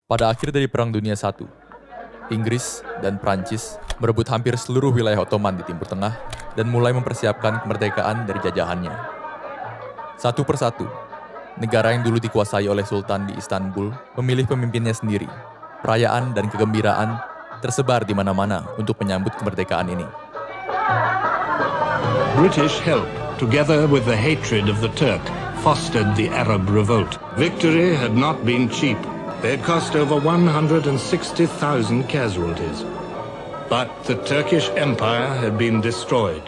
Pada akhir dari Perang Dunia I, Inggris dan Prancis merebut hampir seluruh wilayah Ottoman di Timur Tengah dan mulai mempersiapkan kemerdekaan dari jajahannya. Satu persatu, negara yang dulu dikuasai oleh Sultan di Istanbul memilih pemimpinnya sendiri. Perayaan dan kegembiraan tersebar di mana-mana untuk menyambut kemerdekaan ini. British help, together with the hatred of the Turk, fostered the Arab revolt. Victory had not been cheap. They had cost over 160,000 casualties. But the Turkish Empire had been destroyed.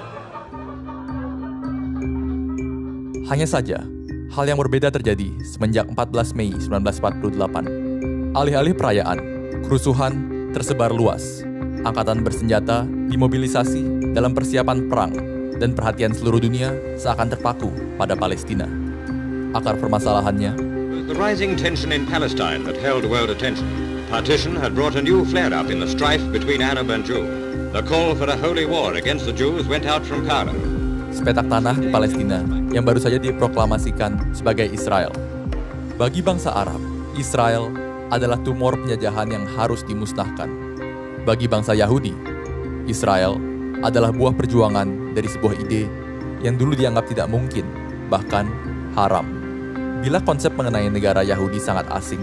Hanya saja, hal yang berbeda terjadi semenjak 14 Mei 1948. Alih-alih perayaan, kerusuhan tersebar luas. Angkatan bersenjata dimobilisasi dalam persiapan perang, dan perhatian seluruh dunia seakan terpaku pada Palestina. Akar permasalahannya, The rising tension in Palestine that held world attention. Partition had brought a new flare-up in the strife between Arab and Jew. The call for a holy war against the Jews went out from Cairo. sepetak tanah di Palestina yang baru saja diproklamasikan sebagai Israel. Bagi bangsa Arab, Israel adalah tumor penjajahan yang harus dimusnahkan. Bagi bangsa Yahudi, Israel adalah buah perjuangan dari sebuah ide yang dulu dianggap tidak mungkin, bahkan haram. Bila konsep mengenai negara Yahudi sangat asing,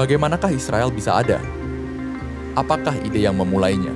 bagaimanakah Israel bisa ada? Apakah ide yang memulainya?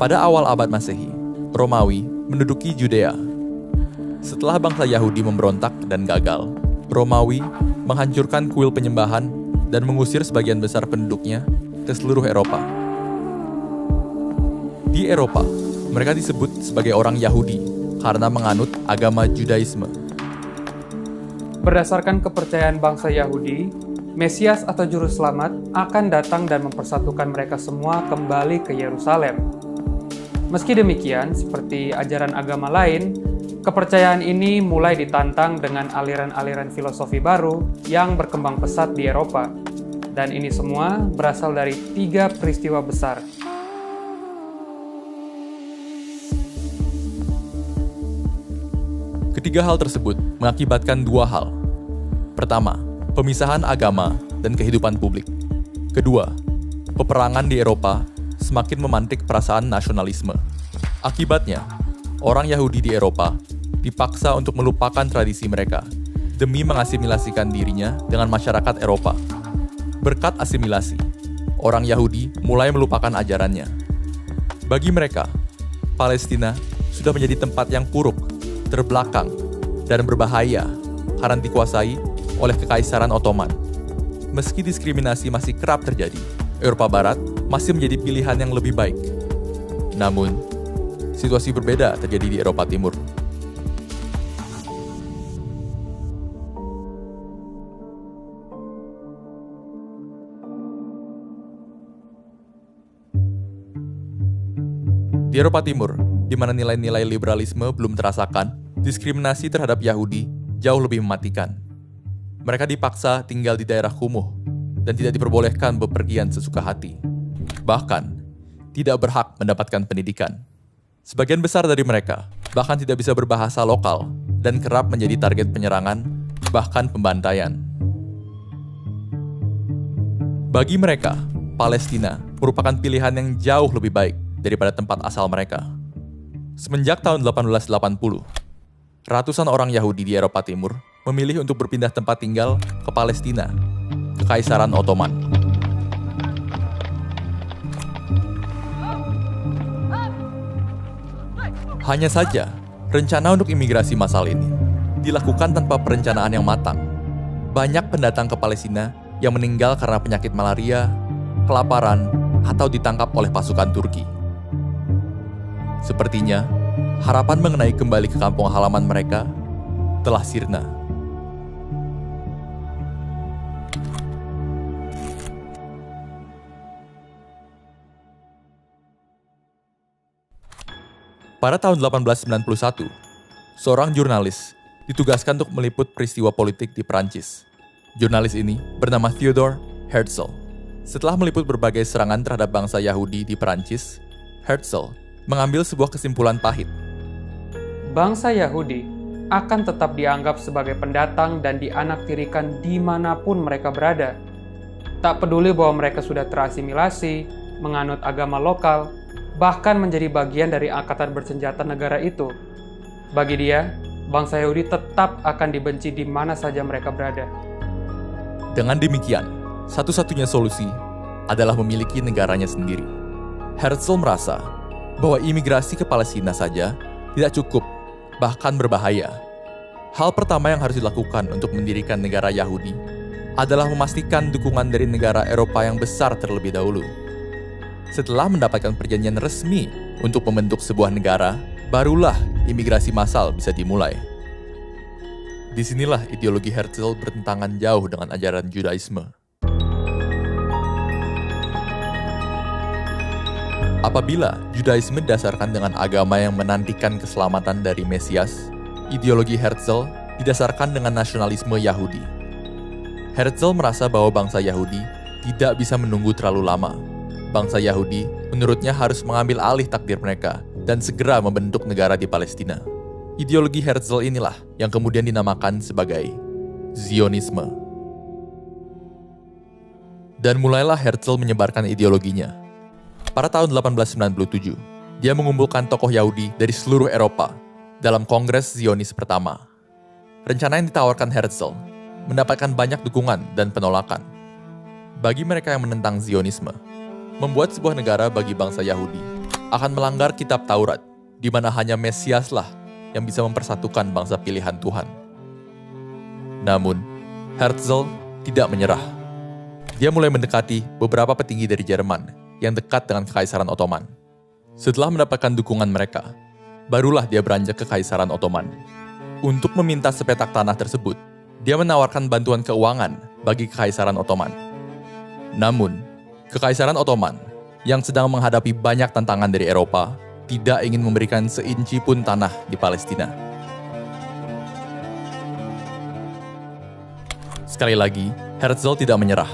Pada awal abad Masehi, Romawi menduduki Judea. Setelah bangsa Yahudi memberontak dan gagal, Romawi menghancurkan kuil penyembahan dan mengusir sebagian besar penduduknya ke seluruh Eropa. Di Eropa, mereka disebut sebagai orang Yahudi karena menganut agama Judaisme. Berdasarkan kepercayaan bangsa Yahudi, Mesias atau Juru Selamat akan datang dan mempersatukan mereka semua kembali ke Yerusalem. Meski demikian, seperti ajaran agama lain, kepercayaan ini mulai ditantang dengan aliran-aliran filosofi baru yang berkembang pesat di Eropa. Dan ini semua berasal dari 3 peristiwa besar. Ketiga hal tersebut mengakibatkan 2 hal. Pertama, pemisahan agama dan kehidupan publik. Kedua, peperangan di Eropa semakin memantik perasaan nasionalisme. Akibatnya, orang Yahudi di Eropa dipaksa untuk melupakan tradisi mereka demi mengasimilasikan dirinya dengan masyarakat Eropa. Berkat asimilasi, orang Yahudi mulai melupakan ajarannya. Bagi mereka, Palestina sudah menjadi tempat yang buruk, terbelakang, dan berbahaya karena dikuasai oleh Kekaisaran Ottoman. Meski diskriminasi masih kerap terjadi, Eropa Barat masih menjadi pilihan yang lebih baik. Namun, situasi berbeda terjadi di Eropa Timur. Di Eropa Timur, di mana nilai-nilai liberalisme belum terasakan, diskriminasi terhadap Yahudi jauh lebih mematikan. Mereka dipaksa tinggal di daerah kumuh dan tidak diperbolehkan bepergian sesuka hati. Bahkan, tidak berhak mendapatkan pendidikan. Sebagian besar dari mereka bahkan tidak bisa berbahasa lokal dan kerap menjadi target penyerangan, bahkan pembantaian. Bagi mereka, Palestina merupakan pilihan yang jauh lebih baik daripada tempat asal mereka. Semenjak tahun 1880, ratusan orang Yahudi di Eropa Timur memilih untuk berpindah tempat tinggal ke Palestina, Kekaisaran Ottoman. Hanya saja, rencana untuk imigrasi massal ini dilakukan tanpa perencanaan yang matang. Banyak pendatang ke Palestina yang meninggal karena penyakit malaria, kelaparan, atau ditangkap oleh pasukan Turki. Sepertinya, harapan mengenai kembali ke kampung halaman mereka telah sirna. Pada tahun 1891, seorang jurnalis ditugaskan untuk meliput peristiwa politik di Perancis. Jurnalis ini bernama Theodor Herzl. Setelah meliput berbagai serangan terhadap bangsa Yahudi di Perancis, Herzl mengambil sebuah kesimpulan pahit. Bangsa Yahudi akan tetap dianggap sebagai pendatang dan dianaktirikan dimanapun mereka berada. Tak peduli bahwa mereka sudah terasimilasi, menganut agama lokal, bahkan menjadi bagian dari angkatan bersenjata negara itu. Bagi dia, bangsa Yahudi tetap akan dibenci di mana saja mereka berada. Dengan demikian, satu-satunya solusi adalah memiliki negaranya sendiri. Herzl merasa bahwa imigrasi ke Palestina saja tidak cukup, bahkan berbahaya. Hal pertama yang harus dilakukan untuk mendirikan negara Yahudi adalah memastikan dukungan dari negara Eropa yang besar terlebih dahulu. Setelah mendapatkan perjanjian resmi untuk membentuk sebuah negara, barulah imigrasi massal bisa dimulai. Disinilah ideologi Herzl bertentangan jauh dengan ajaran Judaisme. Apabila Judaisme didasarkan dengan agama yang menantikan keselamatan dari Mesias, ideologi Herzl didasarkan dengan nasionalisme Yahudi. Herzl merasa bahwa bangsa Yahudi tidak bisa menunggu terlalu lama. Bangsa Yahudi menurutnya harus mengambil alih takdir mereka dan segera membentuk negara di Palestina. Ideologi Herzl inilah yang kemudian dinamakan sebagai Zionisme. Dan mulailah Herzl menyebarkan ideologinya. Pada tahun 1897, dia mengumpulkan tokoh Yahudi dari seluruh Eropa dalam Kongres Zionis pertama. Rencana yang ditawarkan Herzl mendapatkan banyak dukungan dan penolakan. Bagi mereka yang menentang Zionisme, membuat sebuah negara bagi bangsa Yahudi akan melanggar kitab Taurat, di mana hanya Mesiaslah yang bisa mempersatukan bangsa pilihan Tuhan. Namun, Herzl tidak menyerah. Dia mulai mendekati beberapa petinggi dari Jerman yang dekat dengan Kekaisaran Ottoman. Setelah mendapatkan dukungan mereka, barulah dia beranjak ke Kekaisaran Ottoman. Untuk meminta sepetak tanah tersebut, dia menawarkan bantuan keuangan bagi Kekaisaran Ottoman. Namun, Kekaisaran Ottoman yang sedang menghadapi banyak tantangan dari Eropa tidak ingin memberikan seinci pun tanah di Palestina. Sekali lagi, Herzl tidak menyerah.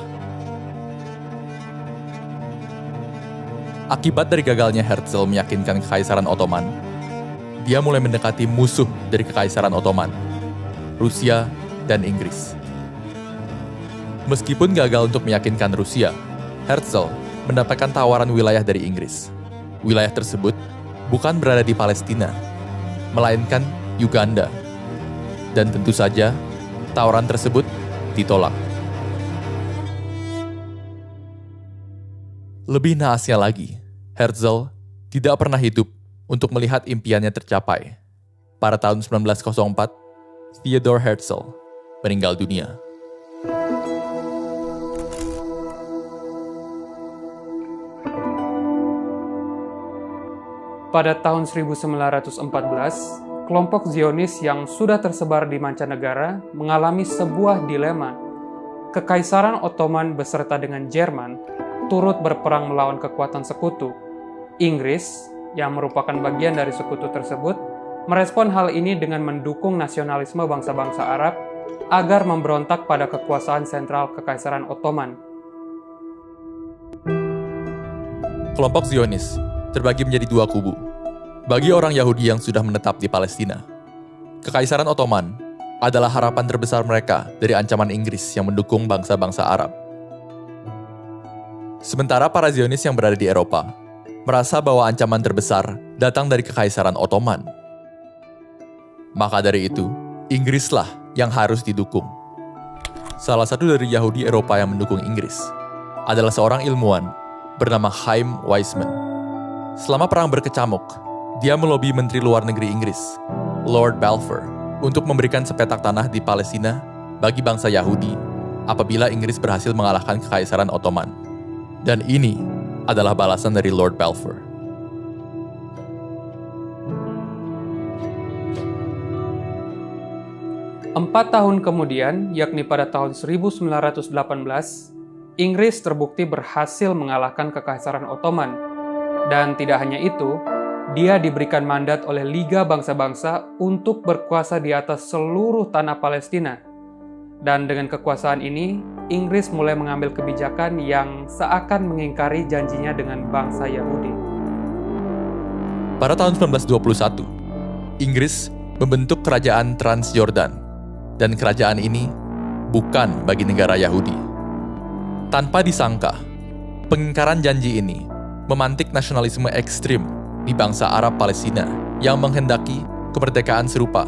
Akibat dari gagalnya Herzl meyakinkan Kekaisaran Ottoman, dia mulai mendekati musuh dari Kekaisaran Ottoman, Rusia dan Inggris. Meskipun gagal untuk meyakinkan Rusia, Herzl mendapatkan tawaran wilayah dari Inggris. Wilayah tersebut bukan berada di Palestina, melainkan Uganda. Dan tentu saja, tawaran tersebut ditolak. Lebih naasnya lagi, Herzl tidak pernah hidup untuk melihat impiannya tercapai. Pada tahun 1904, Theodor Herzl meninggal dunia. Pada tahun 1914, kelompok Zionis yang sudah tersebar di mancanegara mengalami sebuah dilema. Kekaisaran Ottoman beserta dengan Jerman turut berperang melawan kekuatan sekutu. Inggris, yang merupakan bagian dari sekutu tersebut, merespon hal ini dengan mendukung nasionalisme bangsa-bangsa Arab agar memberontak pada kekuasaan sentral Kekaisaran Ottoman. Kelompok Zionis terbagi menjadi dua kubu. Bagi orang Yahudi yang sudah menetap di Palestina, Kekaisaran Ottoman adalah harapan terbesar mereka dari ancaman Inggris yang mendukung bangsa-bangsa Arab. Sementara para Zionis yang berada di Eropa merasa bahwa ancaman terbesar datang dari Kekaisaran Ottoman. Maka dari itu, Inggrislah yang harus didukung. Salah satu dari Yahudi Eropa yang mendukung Inggris adalah seorang ilmuwan bernama Chaim Weizmann. Selama perang berkecamuk, dia melobi Menteri Luar Negeri Inggris, Lord Balfour, untuk memberikan sepetak tanah di Palestina bagi bangsa Yahudi apabila Inggris berhasil mengalahkan Kekaisaran Ottoman. Dan ini adalah balasan dari Lord Balfour. Empat tahun kemudian, yakni pada tahun 1918, Inggris terbukti berhasil mengalahkan Kekaisaran Ottoman. Dan tidak hanya itu, dia diberikan mandat oleh Liga Bangsa-Bangsa untuk berkuasa di atas seluruh tanah Palestina. Dan dengan kekuasaan ini, Inggris mulai mengambil kebijakan yang seakan mengingkari janjinya dengan bangsa Yahudi. Pada tahun 1921, Inggris membentuk kerajaan Transjordan, dan kerajaan ini bukan bagi negara Yahudi. Tanpa disangka, pengingkaran janji ini memantik nasionalisme ekstrim di bangsa Arab Palestina yang menghendaki kemerdekaan serupa,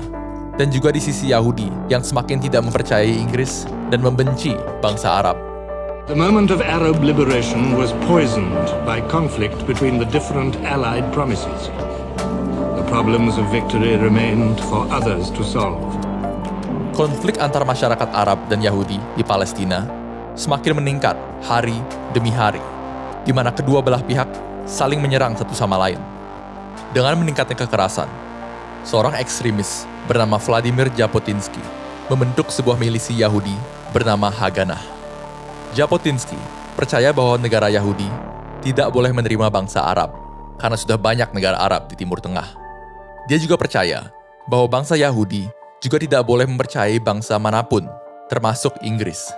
dan juga di sisi Yahudi yang semakin tidak mempercayai Inggris dan membenci bangsa Arab. The moment of Arab liberation was poisoned by conflict between the different Allied promises. The problems of victory remained for others to solve. Konflik antar masyarakat Arab dan Yahudi di Palestina semakin meningkat hari demi hari, di mana kedua belah pihak saling menyerang satu sama lain. Dengan meningkatnya kekerasan, seorang ekstremis bernama Vladimir Jabotinsky membentuk sebuah milisi Yahudi bernama Haganah. Jabotinsky percaya bahwa negara Yahudi tidak boleh menerima bangsa Arab karena sudah banyak negara Arab di Timur Tengah. Dia juga percaya bahwa bangsa Yahudi juga tidak boleh mempercayai bangsa manapun, termasuk Inggris.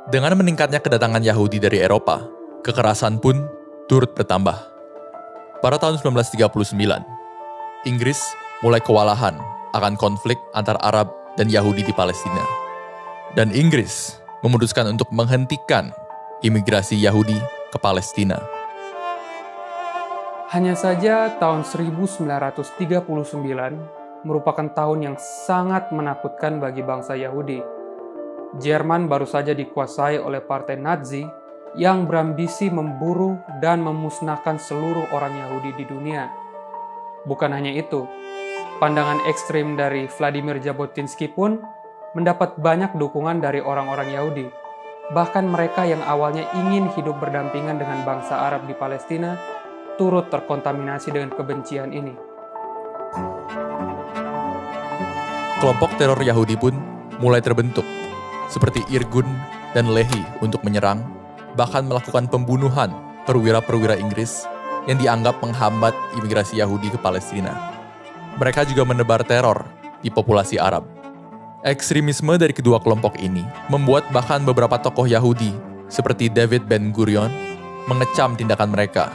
Dengan meningkatnya kedatangan Yahudi dari Eropa, kekerasan pun turut bertambah. Pada tahun 1939, Inggris mulai kewalahan akan konflik antar Arab dan Yahudi di Palestina. Dan Inggris memutuskan untuk menghentikan imigrasi Yahudi ke Palestina. Hanya saja tahun 1939 merupakan tahun yang sangat menakutkan bagi bangsa Yahudi. Jerman baru saja dikuasai oleh partai Nazi yang berambisi memburu dan memusnahkan seluruh orang Yahudi di dunia. Bukan hanya itu, pandangan ekstrim dari Vladimir Jabotinsky pun mendapat banyak dukungan dari orang-orang Yahudi. Bahkan mereka yang awalnya ingin hidup berdampingan dengan bangsa Arab di Palestina turut terkontaminasi dengan kebencian ini. Kelompok teror Yahudi pun mulai terbentuk, seperti Irgun dan Lehi untuk menyerang, bahkan melakukan pembunuhan perwira-perwira Inggris yang dianggap menghambat imigrasi Yahudi ke Palestina. Mereka juga menebar teror di populasi Arab. Ekstremisme dari kedua kelompok ini membuat bahkan beberapa tokoh Yahudi seperti David Ben-Gurion mengecam tindakan mereka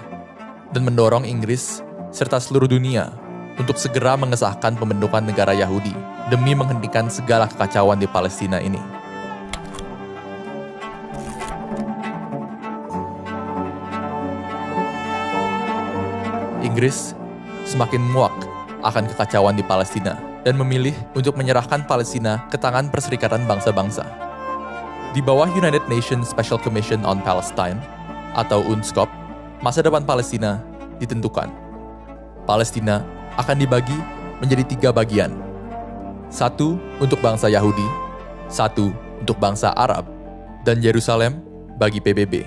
dan mendorong Inggris serta seluruh dunia untuk segera mengesahkan pembentukan negara Yahudi demi menghentikan segala kekacauan di Palestina ini. Inggris semakin muak akan kekacauan di Palestina dan memilih untuk menyerahkan Palestina ke tangan Perserikatan Bangsa-Bangsa. Di bawah United Nations Special Commission on Palestine atau UNSCOP, masa depan Palestina ditentukan. Palestina akan dibagi menjadi 3 bagian. 1 untuk bangsa Yahudi, 1 untuk bangsa Arab, dan Yerusalem bagi PBB.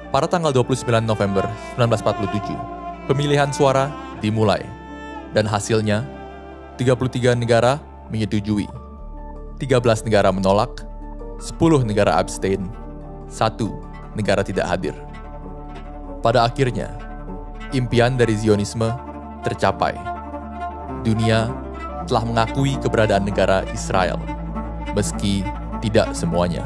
Pada tanggal 29 November 1947, pemilihan suara dimulai, dan hasilnya 33 negara menyetujui, 13 negara menolak, 10 negara abstain, 1 negara tidak hadir. Pada akhirnya, impian dari Zionisme tercapai. Dunia telah mengakui keberadaan negara Israel, meski tidak semuanya.